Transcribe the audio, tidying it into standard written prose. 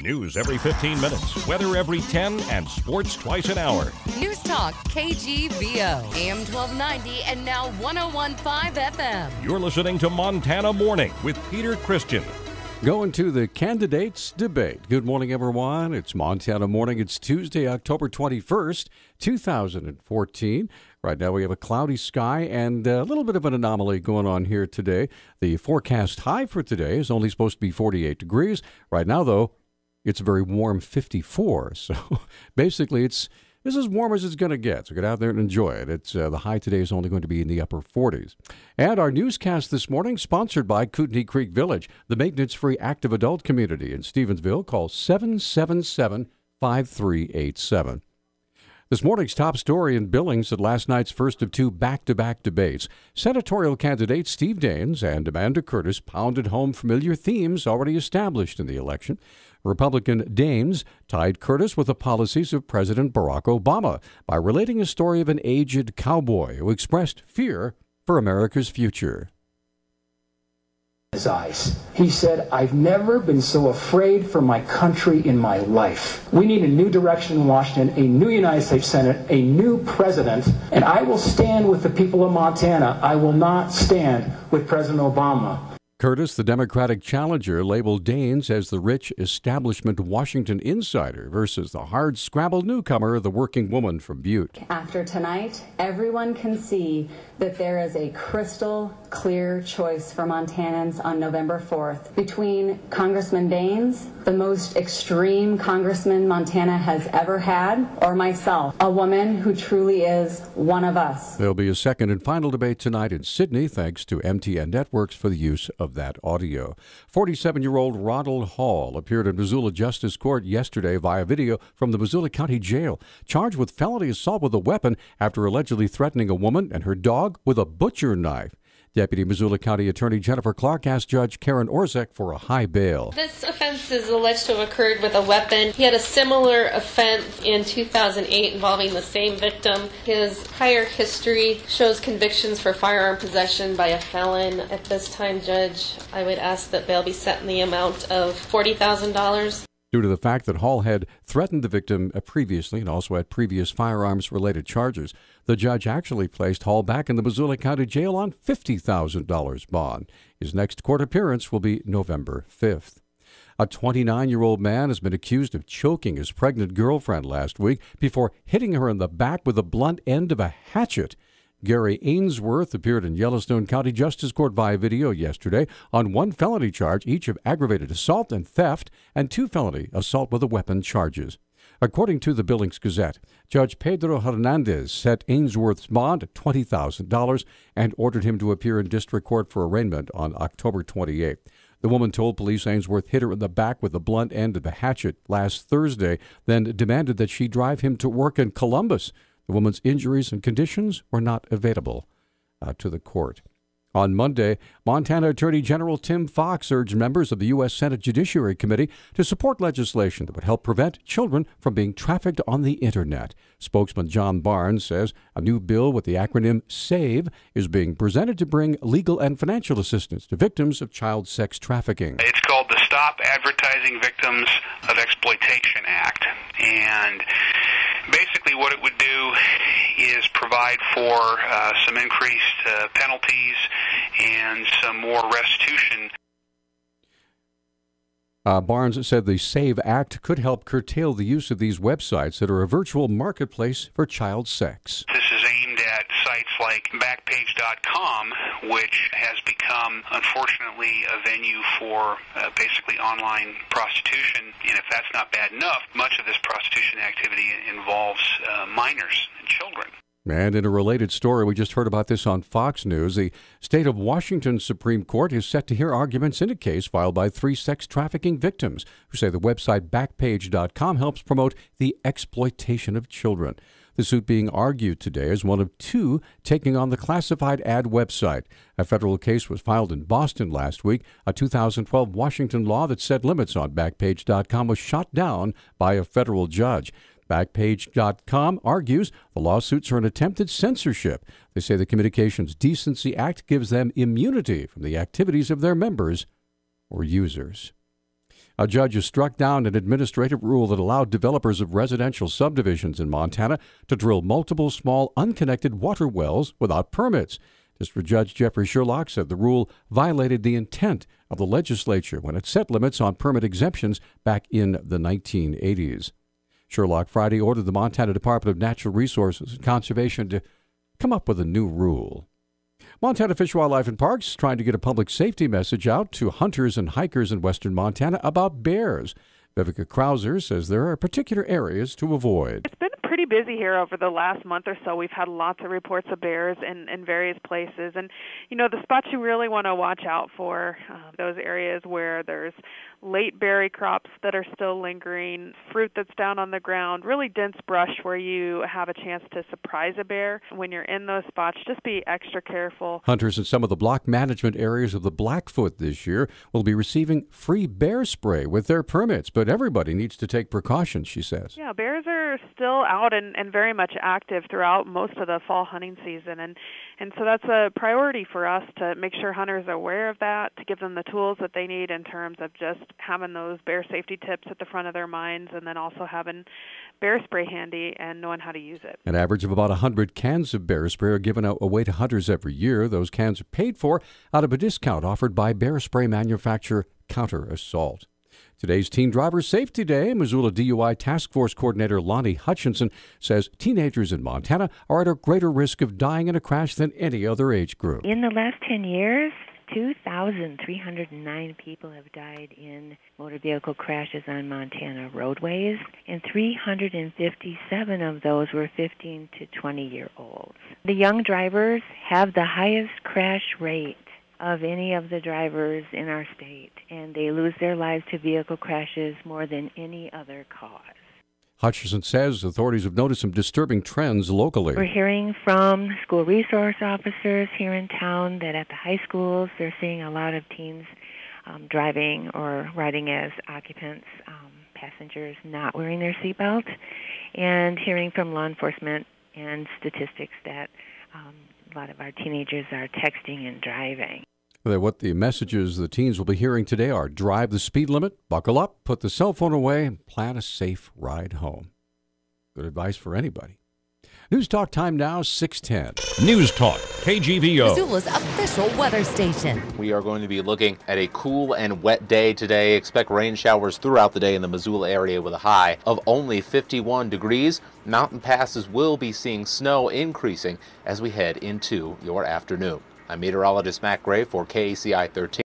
News every 15 minutes, weather every 10, and sports twice an hour. Newstalk, KGVO, AM 1290 and now 101.5 FM. You're listening to Montana Morning with Peter Christian. Going to the candidates debate. Good morning, everyone. It's Montana Morning. It's Tuesday, October 21st, 2014. Right now we have a cloudy sky and a little bit of an anomaly going on here today. The forecast high for today is only supposed to be 48 degrees. Right now, though, it's a very warm 54. So basically, this is as warm as it's going to get. So get out there and enjoy it. It's the high today is only going to be in the upper 40s. And our newscast this morning, sponsored by Kootenai Creek Village, the maintenance-free active adult community in Stevensville. Call 777-5387. This morning's top story in Billings at last night's first of two back-to-back debates. Senatorial candidates Steve Daines and Amanda Curtis pounded home familiar themes already established in the election. Republican Daines tied Curtis with the policies of President Barack Obama by relating a story of an aged cowboy who expressed fear for America's future. His eyes. He said, "I've never been so afraid for my country in my life. We need a new direction in Washington, a new United States Senate, a new president, and I will stand with the people of Montana. I will not stand with President Obama." Curtis, the Democratic challenger, labeled Daines as the rich establishment Washington insider versus the hard-scrabble newcomer, the working woman from Butte. After tonight, everyone can see that there is a crystal clear choice for Montanans on November 4th between Congressman Daines, the most extreme congressman Montana has ever had, or myself, a woman who truly is one of us. There'll be a second and final debate tonight in Sydney, thanks to MTN Networks for the use of that audio. 47-year-old Ronald Hall appeared in Missoula Justice Court yesterday via video from the Missoula County Jail, charged with felony assault with a weapon after allegedly threatening a woman and her dog with a butcher knife. Deputy Missoula County Attorney Jennifer Clark asked Judge Karen Orzek for a high bail. This offense is alleged to have occurred with a weapon. He had a similar offense in 2008 involving the same victim. His prior history shows convictions for firearm possession by a felon. At this time, Judge, I would ask that bail be set in the amount of $40,000. Due to the fact that Hall had threatened the victim previously and also had previous firearms-related charges, the judge actually placed Hall back in the Missoula County Jail on $50,000 bond. His next court appearance will be November 5th. A 29-year-old man has been accused of choking his pregnant girlfriend last week before hitting her in the back with the blunt end of a hatchet. Gary Ainsworth appeared in Yellowstone County Justice Court via video yesterday on one felony charge, each of aggravated assault and theft, and two felony assault with a weapon charges. According to the Billings Gazette, Judge Pedro Hernandez set Ainsworth's bond at $20,000 and ordered him to appear in district court for arraignment on October 28th. The woman told police Ainsworth hit her in the back with the blunt end of the hatchet last Thursday, then demanded that she drive him to work in Columbus. The woman's injuries and conditions were not available to the court. On Monday, Montana Attorney General Tim Fox urged members of the U.S. Senate Judiciary Committee to support legislation that would help prevent children from being trafficked on the Internet. Spokesman John Barnes says a new bill with the acronym SAVE is being presented to bring legal and financial assistance to victims of child sex trafficking. It's called the Stop Advertising Victims of Exploitation Act. And basically what it would do is provide for some increased penalties and some more restitution. Barnes said the SAVE Act could help curtail the use of these websites that are a virtual marketplace for child sex. This is aimed at sites like Backpage.com, which has become, unfortunately, a venue for basically online prostitution. And if that's not bad enough, much of this prostitution activity involves minors and children. And in a related story, we just heard about this on Fox News. The state of Washington Supreme Court is set to hear arguments in a case filed by 3 sex trafficking victims who say the website Backpage.com helps promote the exploitation of children. The suit being argued today is one of 2 taking on the classified ad website. A federal case was filed in Boston last week. A 2012 Washington law that set limits on Backpage.com was shot down by a federal judge. Backpage.com argues the lawsuits are an attempt at censorship. They say the Communications Decency Act gives them immunity from the activities of their members or users. A judge has struck down an administrative rule that allowed developers of residential subdivisions in Montana to drill multiple small unconnected water wells without permits. District Judge Jeffrey Sherlock said the rule violated the intent of the legislature when it set limits on permit exemptions back in the 1980s. Sherlock Friday ordered the Montana Department of Natural Resources and Conservation to come up with a new rule. Montana Fish, Wildlife, and Parks is trying to get a public safety message out to hunters and hikers in western Montana about bears. Vivica Krauser says there are particular areas to avoid. It's been pretty busy here over the last month or so. We've had lots of reports of bears in various places. And, the spots you really want to watch out for, those areas where there's late berry crops that are still lingering, fruit that's down on the ground, really dense brush where you have a chance to surprise a bear. When you're in those spots, just be extra careful. Hunters in some of the block management areas of the Blackfoot this year will be receiving free bear spray with their permits, but everybody needs to take precautions, she says. Yeah, bears are still out and very much active throughout most of the fall hunting season, and so that's a priority for us to make sure hunters are aware of that, to give them the tools that they need in terms of just having those bear safety tips at the front of their minds, and then also having bear spray handy and knowing how to use it. An average of about 100 cans of bear spray are given away to hunters every year. Those cans are paid for out of a discount offered by bear spray manufacturer Counter Assault. Today's Teen Driver Safety Day. Missoula DUI Task Force Coordinator Lonnie Hutchinson says teenagers in Montana are at a greater risk of dying in a crash than any other age group. In the last 10 years, 2,309 people have died in motor vehicle crashes on Montana roadways, and 357 of those were 15 to 20-year-olds. The young drivers have the highest crash rate of any of the drivers in our state, and they lose their lives to vehicle crashes more than any other cause. Hutchinson says authorities have noticed some disturbing trends locally. We're hearing from school resource officers here in town that at the high schools they're seeing a lot of teens driving or riding as occupants, passengers not wearing their seatbelt, and hearing from law enforcement and statistics that a lot of our teenagers are texting and driving. What the messages the teens will be hearing today are: drive the speed limit, buckle up, put the cell phone away, and plan a safe ride home. Good advice for anybody. News Talk time now, 6:10. Newstalk, KGVO. Missoula's official weather station. We are going to be looking at a cool and wet day today. Expect rain showers throughout the day in the Missoula area with a high of only 51 degrees. Mountain passes will be seeing snow increasing as we head into your afternoon. I'm meteorologist Matt Gray for KACI 13.